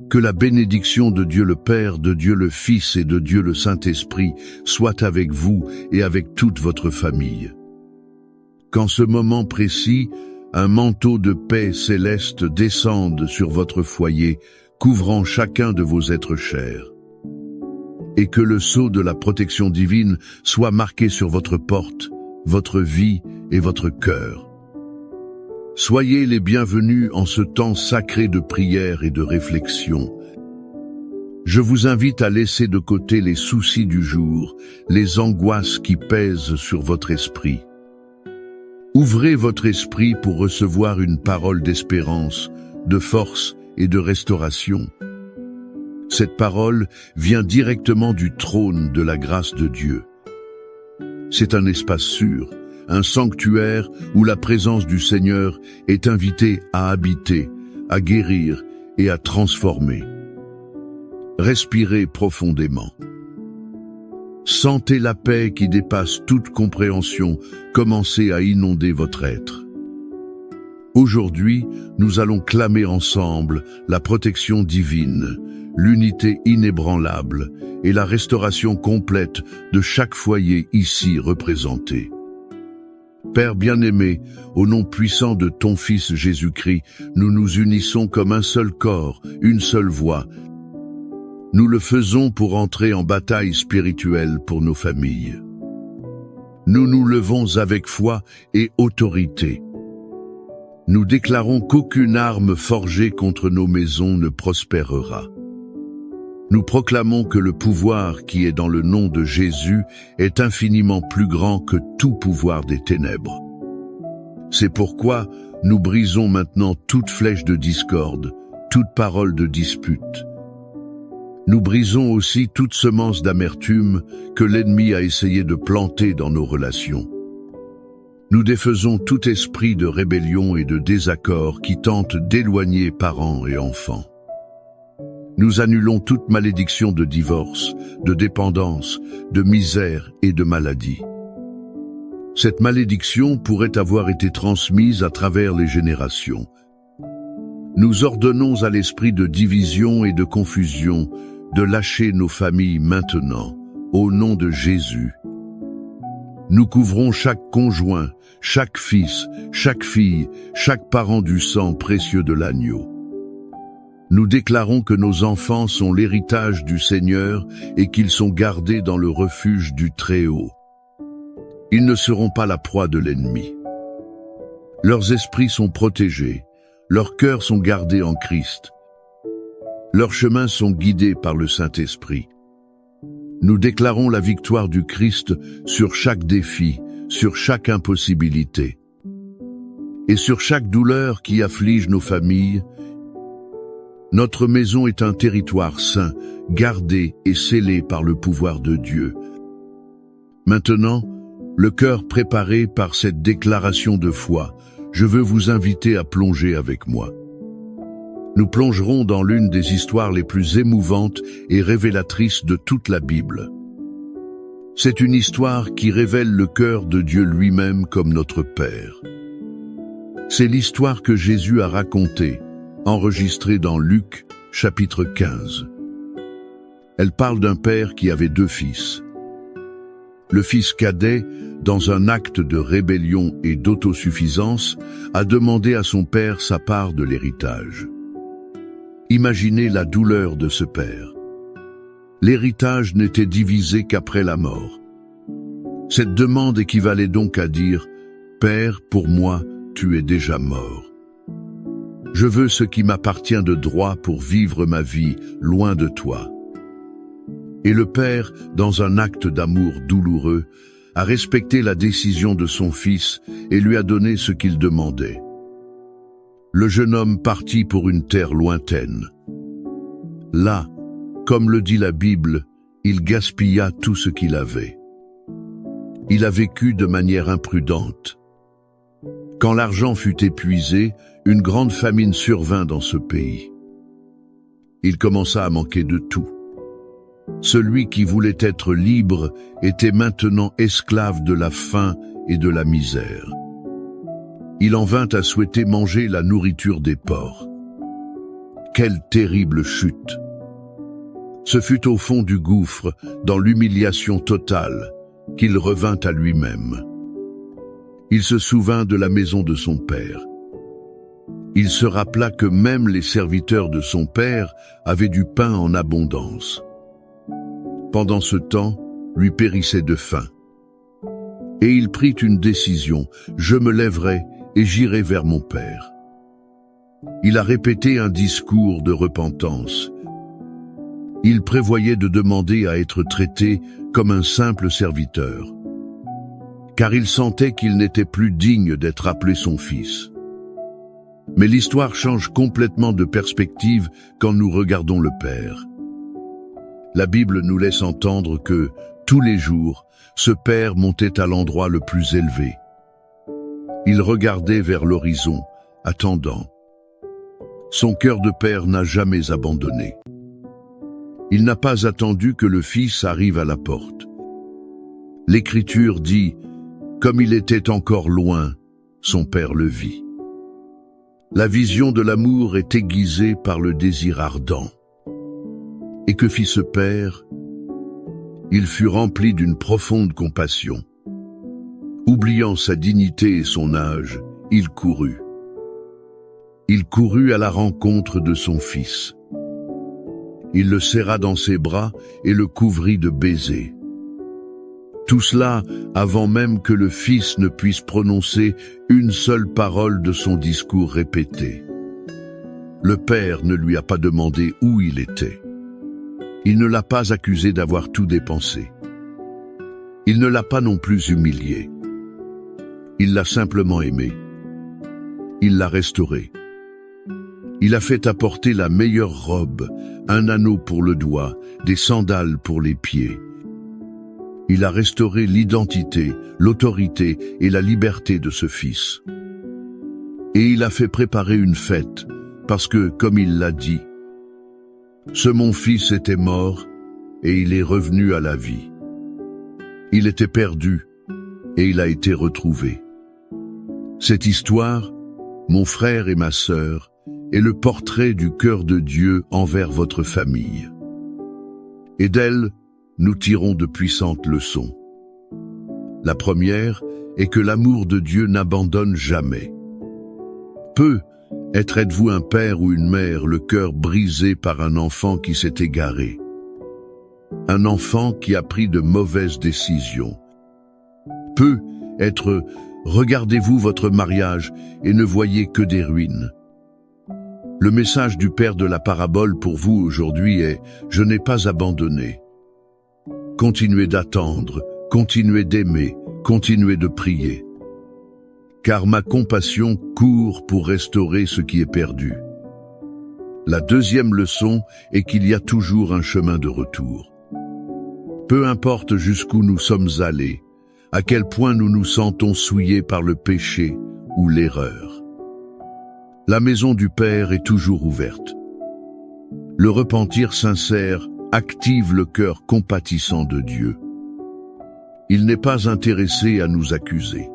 Que la bénédiction de Dieu le Père, de Dieu le Fils et de Dieu le Saint-Esprit soit avec vous et avec toute votre famille. Qu'en ce moment précis, un manteau de paix céleste descende sur votre foyer, couvrant chacun de vos êtres chers. Et que le sceau de la protection divine soit marqué sur votre porte, votre vie et votre cœur. Soyez les bienvenus en ce temps sacré de prière et de réflexion. Je vous invite à laisser de côté les soucis du jour, les angoisses qui pèsent sur votre esprit. Ouvrez votre esprit pour recevoir une parole d'espérance, de force et de restauration. Cette parole vient directement du trône de la grâce de Dieu. C'est un espace sûr, un sanctuaire où la présence du Seigneur est invitée à habiter, à guérir et à transformer. Respirez profondément. Sentez la paix qui dépasse toute compréhension commencer à inonder votre être. Aujourd'hui, nous allons clamer ensemble la protection divine, l'unité inébranlable et la restauration complète de chaque foyer ici représenté. Père bien-aimé, au nom puissant de ton Fils Jésus-Christ, nous nous unissons comme un seul corps, une seule voix. Nous le faisons pour entrer en bataille spirituelle pour nos familles. Nous nous levons avec foi et autorité. Nous déclarons qu'aucune arme forgée contre nos maisons ne prospérera. Nous proclamons que le pouvoir qui est dans le nom de Jésus est infiniment plus grand que tout pouvoir des ténèbres. C'est pourquoi nous brisons maintenant toute flèche de discorde, toute parole de dispute. Nous brisons aussi toute semence d'amertume que l'ennemi a essayé de planter dans nos relations. Nous défaisons tout esprit de rébellion et de désaccord qui tente d'éloigner parents et enfants. Nous annulons toute malédiction de divorce, de dépendance, de misère et de maladie. Cette malédiction pourrait avoir été transmise à travers les générations. Nous ordonnons à l'esprit de division et de confusion de lâcher nos familles maintenant, au nom de Jésus. Nous couvrons chaque conjoint, chaque fils, chaque fille, chaque parent du sang précieux de l'agneau. Nous déclarons que nos enfants sont l'héritage du Seigneur et qu'ils sont gardés dans le refuge du Très-Haut. Ils ne seront pas la proie de l'ennemi. Leurs esprits sont protégés, leurs cœurs sont gardés en Christ. Leurs chemins sont guidés par le Saint-Esprit. Nous déclarons la victoire du Christ sur chaque défi, sur chaque impossibilité. Et sur chaque douleur qui afflige nos familles. Notre maison est un territoire saint, gardé et scellé par le pouvoir de Dieu. Maintenant, le cœur préparé par cette déclaration de foi, je veux vous inviter à plonger avec moi. Nous plongerons dans l'une des histoires les plus émouvantes et révélatrices de toute la Bible. C'est une histoire qui révèle le cœur de Dieu lui-même comme notre Père. C'est l'histoire que Jésus a racontée, enregistrée dans Luc, chapitre 15. Elle parle d'un père qui avait 2 fils. Le fils cadet, dans un acte de rébellion et d'autosuffisance, a demandé à son père sa part de l'héritage. Imaginez la douleur de ce père. L'héritage n'était divisé qu'après la mort. Cette demande équivalait donc à dire « Père, pour moi, tu es déjà mort. Je veux ce qui m'appartient de droit pour vivre ma vie loin de toi. » Et le père, dans un acte d'amour douloureux, a respecté la décision de son fils et lui a donné ce qu'il demandait. Le jeune homme partit pour une terre lointaine. Là, comme le dit la Bible, il gaspilla tout ce qu'il avait. Il a vécu de manière imprudente. Quand l'argent fut épuisé, une grande famine survint dans ce pays. Il commença à manquer de tout. Celui qui voulait être libre était maintenant esclave de la faim et de la misère. Il en vint à souhaiter manger la nourriture des porcs. quelle terrible chute! Ce fut au fond du gouffre, dans l'humiliation totale, qu'il revint à lui-même. Il se souvint de la maison de son père. Il se rappela que même les serviteurs de son père avaient du pain en abondance. Pendant ce temps, lui périssait de faim. Et il prit une décision, « Je me lèverai et j'irai vers mon père. » Il a répété un discours de repentance. Il prévoyait de demander à être traité comme un simple serviteur, car il sentait qu'il n'était plus digne d'être appelé son fils. Mais l'histoire change complètement de perspective quand nous regardons le Père. La Bible nous laisse entendre que, tous les jours, ce Père montait à l'endroit le plus élevé. Il regardait vers l'horizon, attendant. Son cœur de père n'a jamais abandonné. Il n'a pas attendu que le Fils arrive à la porte. L'Écriture dit, comme il était encore loin, son Père le vit. La vision de l'amour est aiguisée par le désir ardent. Et que fit ce Père? Il fut rempli d'une profonde compassion. Oubliant sa dignité et son âge, il courut. Il courut à la rencontre de son Fils. Il le serra dans ses bras et le couvrit de baisers. Tout cela avant même que le Fils ne puisse prononcer une seule parole de son discours répété. Le Père ne lui a pas demandé où il était. Il ne l'a pas accusé d'avoir tout dépensé. Il ne l'a pas non plus humilié. Il l'a simplement aimé. Il l'a restauré. Il a fait apporter la meilleure robe, un anneau pour le doigt, des sandales pour les pieds. Il a restauré l'identité, l'autorité et la liberté de ce Fils. Et il a fait préparer une fête, parce que, comme il l'a dit, ce mon Fils était mort, et il est revenu à la vie. Il était perdu, et il a été retrouvé. Cette histoire, mon frère et ma sœur, est le portrait du cœur de Dieu envers votre famille. Et d'elle, nous tirons de puissantes leçons. La première est que l'amour de Dieu n'abandonne jamais. Peu êtes-vous un père ou une mère, le cœur brisé par un enfant qui s'est égaré. Un enfant qui a pris de mauvaises décisions. Peu être regardez-vous votre mariage et ne voyez que des ruines. Le message du Père de la parabole pour vous aujourd'hui est « Je n'ai pas abandonné ». Continuez d'attendre, continuez d'aimer, continuez de prier. Car ma compassion court pour restaurer ce qui est perdu. La deuxième leçon est qu'il y a toujours un chemin de retour. Peu importe jusqu'où nous sommes allés, à quel point nous nous sentons souillés par le péché ou l'erreur. La maison du Père est toujours ouverte. Le repentir sincère active le cœur compatissant de Dieu. Il n'est pas intéressé à nous accuser.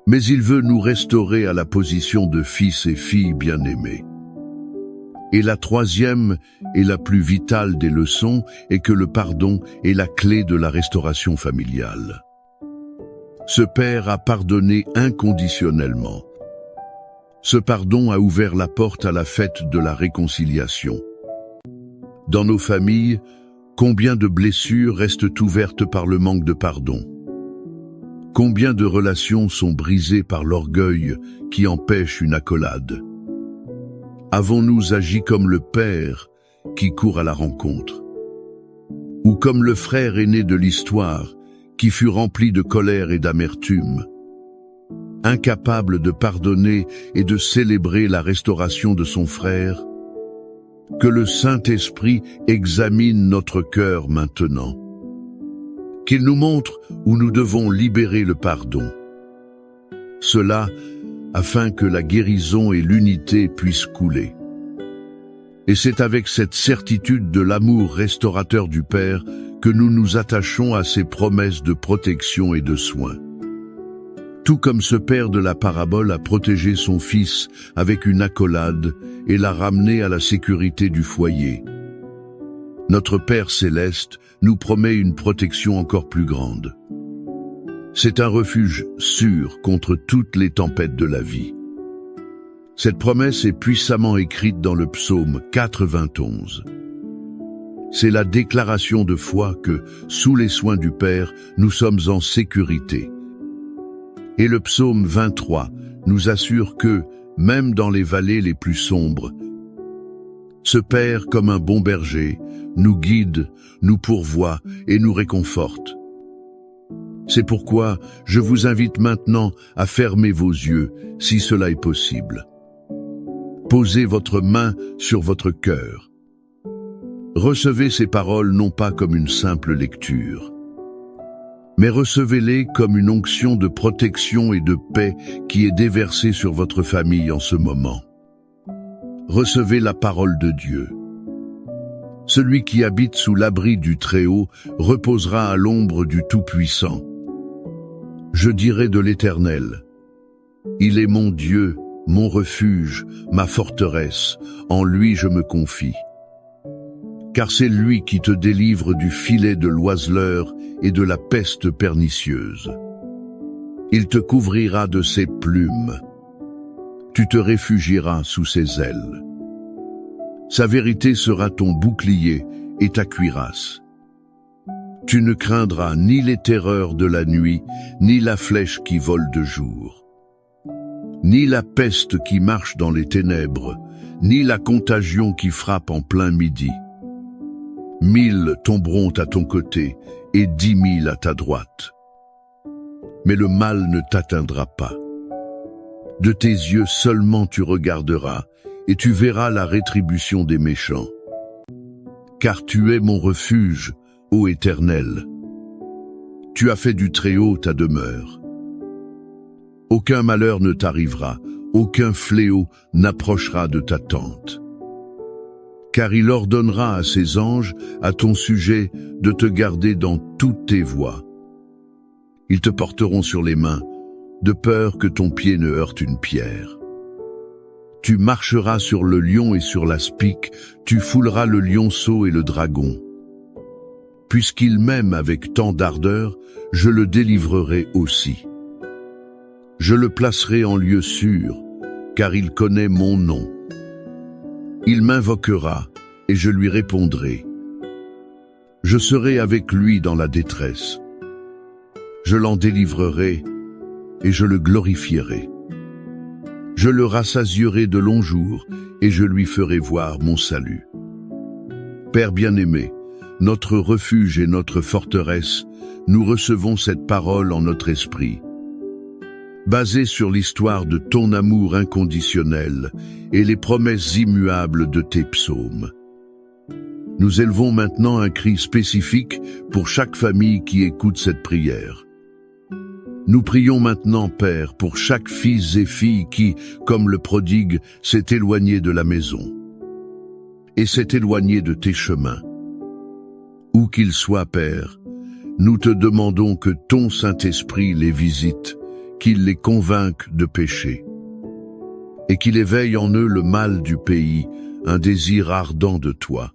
Mais il veut nous restaurer à la position de fils et filles bien-aimés. Et la troisième et la plus vitale des leçons est que le pardon est la clé de la restauration familiale. Ce Père a pardonné inconditionnellement. Ce pardon a ouvert la porte à la fête de la réconciliation. Dans nos familles, combien de blessures restent ouvertes par le manque de pardon? Combien de relations sont brisées par l'orgueil qui empêche une accolade? Avons-nous agi comme le Père qui court à la rencontre? Ou comme le frère aîné de l'histoire qui fut rempli de colère et d'amertume? Incapable de pardonner et de célébrer la restauration de son frère? Que le Saint-Esprit examine notre cœur maintenant. Qu'il nous montre où nous devons libérer le pardon. Cela afin que la guérison et l'unité puissent couler. Et c'est avec cette certitude de l'amour restaurateur du Père que nous nous attachons à ses promesses de protection et de soins. Tout comme ce père de la parabole a protégé son fils avec une accolade et l'a ramené à la sécurité du foyer. Notre Père céleste nous promet une protection encore plus grande. C'est un refuge sûr contre toutes les tempêtes de la vie. Cette promesse est puissamment écrite dans le psaume 91. C'est la déclaration de foi que, sous les soins du Père, nous sommes en sécurité. Et le psaume 23 nous assure que, même dans les vallées les plus sombres, ce Père, comme un bon berger, nous guide, nous pourvoit et nous réconforte. C'est pourquoi je vous invite maintenant à fermer vos yeux, si cela est possible. Posez votre main sur votre cœur. Recevez ces paroles non pas comme une simple lecture, mais recevez-les comme une onction de protection et de paix qui est déversée sur votre famille en ce moment. Recevez la parole de Dieu. Celui qui habite sous l'abri du Très-Haut reposera à l'ombre du Tout-Puissant. Je dirai de l'Éternel: il est mon Dieu, mon refuge, ma forteresse, en lui je me confie. Car c'est lui qui te délivre du filet de l'oiseleur et de la peste pernicieuse. Il te couvrira de ses plumes. Tu te réfugieras sous ses ailes. Sa vérité sera ton bouclier et ta cuirasse. Tu ne craindras ni les terreurs de la nuit, ni la flèche qui vole de jour, ni la peste qui marche dans les ténèbres, ni la contagion qui frappe en plein midi. 1000 tomberont à ton côté et 10 000 à ta droite. Mais le mal ne t'atteindra pas. De tes yeux seulement tu regarderas et tu verras la rétribution des méchants. Car tu es mon refuge, ô Éternel. Tu as fait du Très-Haut ta demeure. Aucun malheur ne t'arrivera, aucun fléau n'approchera de ta tente. Car il ordonnera à ses anges, à ton sujet, de te garder dans toutes tes voies. Ils te porteront sur les mains, de peur que ton pied ne heurte une pierre. Tu marcheras sur le lion et sur l'aspic, tu fouleras le lionceau et le dragon. Puisqu'il m'aime avec tant d'ardeur, je le délivrerai aussi. Je le placerai en lieu sûr, car il connaît mon nom. Il m'invoquera, et je lui répondrai. Je serai avec lui dans la détresse. Je l'en délivrerai, et je le glorifierai. Je le rassasierai de longs jours, et je lui ferai voir mon salut. Père bien-aimé, notre refuge et notre forteresse, nous recevons cette parole en notre esprit. Basée sur l'histoire de ton amour inconditionnel et les promesses immuables de tes psaumes. Nous élevons maintenant un cri spécifique pour chaque famille qui écoute cette prière. Nous prions maintenant, Père, pour chaque fils et fille qui, comme le prodigue, s'est éloigné de la maison et s'est éloigné de tes chemins. Où qu'il soit, Père, nous te demandons que ton Saint-Esprit les visite, qu'il les convainque de pécher, et qu'il éveille en eux le mal du pays, un désir ardent de toi.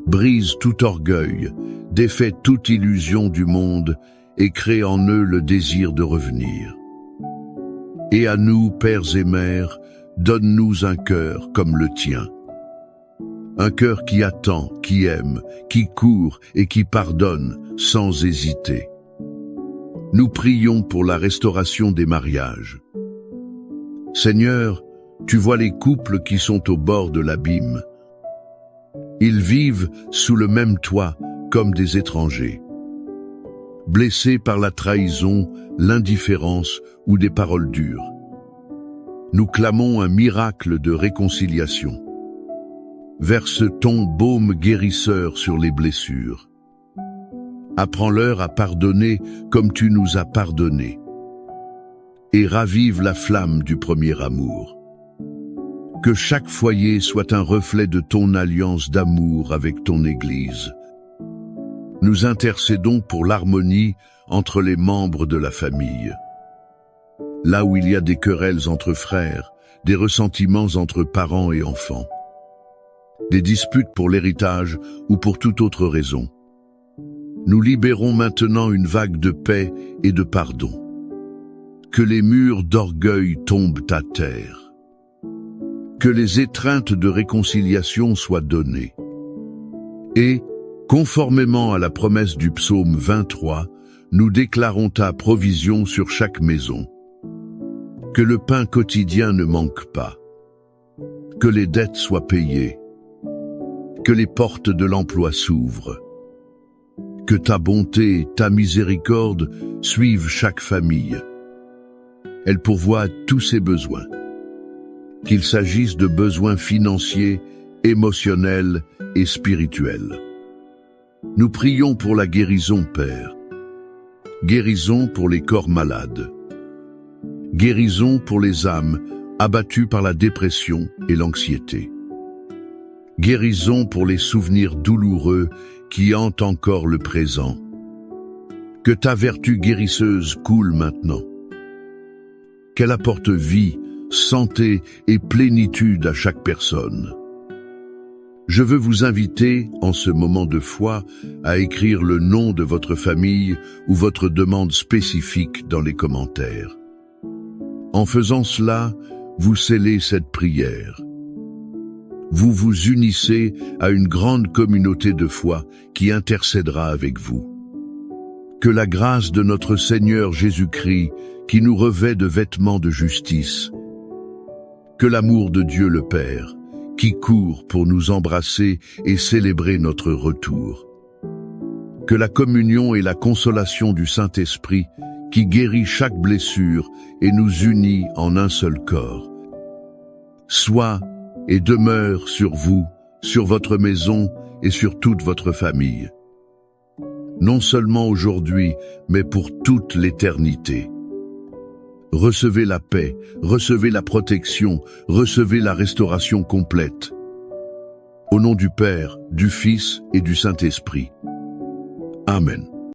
Brise tout orgueil, défais toute illusion du monde, et crée en eux le désir de revenir. Et à nous, pères et mères, donne-nous un cœur comme le tien. Un cœur qui attend, qui aime, qui court et qui pardonne sans hésiter. Nous prions pour la restauration des mariages. Seigneur, tu vois les couples qui sont au bord de l'abîme. Ils vivent sous le même toit comme des étrangers. Blessés par la trahison, l'indifférence ou des paroles dures. Nous clamons un miracle de réconciliation. Verse ton baume guérisseur sur les blessures. Apprends-leur à pardonner comme tu nous as pardonné. Et ravive la flamme du premier amour. Que chaque foyer soit un reflet de ton alliance d'amour avec ton Église. Nous intercédons pour l'harmonie entre les membres de la famille. là où il y a des querelles entre frères, des ressentiments entre parents et enfants, des disputes pour l'héritage ou pour toute autre raison. Nous libérons maintenant une vague de paix et de pardon. Que les murs d'orgueil tombent à terre. Que les étreintes de réconciliation soient données. Et, conformément à la promesse du psaume 23, nous déclarons ta provision sur chaque maison. Que le pain quotidien ne manque pas. Que les dettes soient payées. Que les portes de l'emploi s'ouvrent. Que ta bonté et ta miséricorde suivent chaque famille. Elle pourvoit tous ses besoins. Qu'il s'agisse de besoins financiers, émotionnels et spirituels. Nous prions pour la guérison, Père. Guérison pour les corps malades. Guérison pour les âmes abattues par la dépression et l'anxiété. Guérison pour les souvenirs douloureux qui hantent encore le présent. Que ta vertu guérisseuse coule maintenant. Qu'elle apporte vie, santé et plénitude à chaque personne. Je veux vous inviter, en ce moment de foi, à écrire le nom de votre famille ou votre demande spécifique dans les commentaires. En faisant cela, vous scellez cette prière. Vous vous unissez à une grande communauté de foi qui intercédera avec vous. Que la grâce de notre Seigneur Jésus-Christ, qui nous revêt de vêtements de justice, que l'amour de Dieu le Père, qui court pour nous embrasser et célébrer notre retour, que la communion et la consolation du Saint-Esprit, qui guérit chaque blessure et nous unit en un seul corps, soit et demeure sur vous, sur votre maison et sur toute votre famille. Non seulement aujourd'hui, mais pour toute l'éternité. Recevez la paix, recevez la protection, recevez la restauration complète. Au nom du Père, du Fils et du Saint-Esprit. Amen.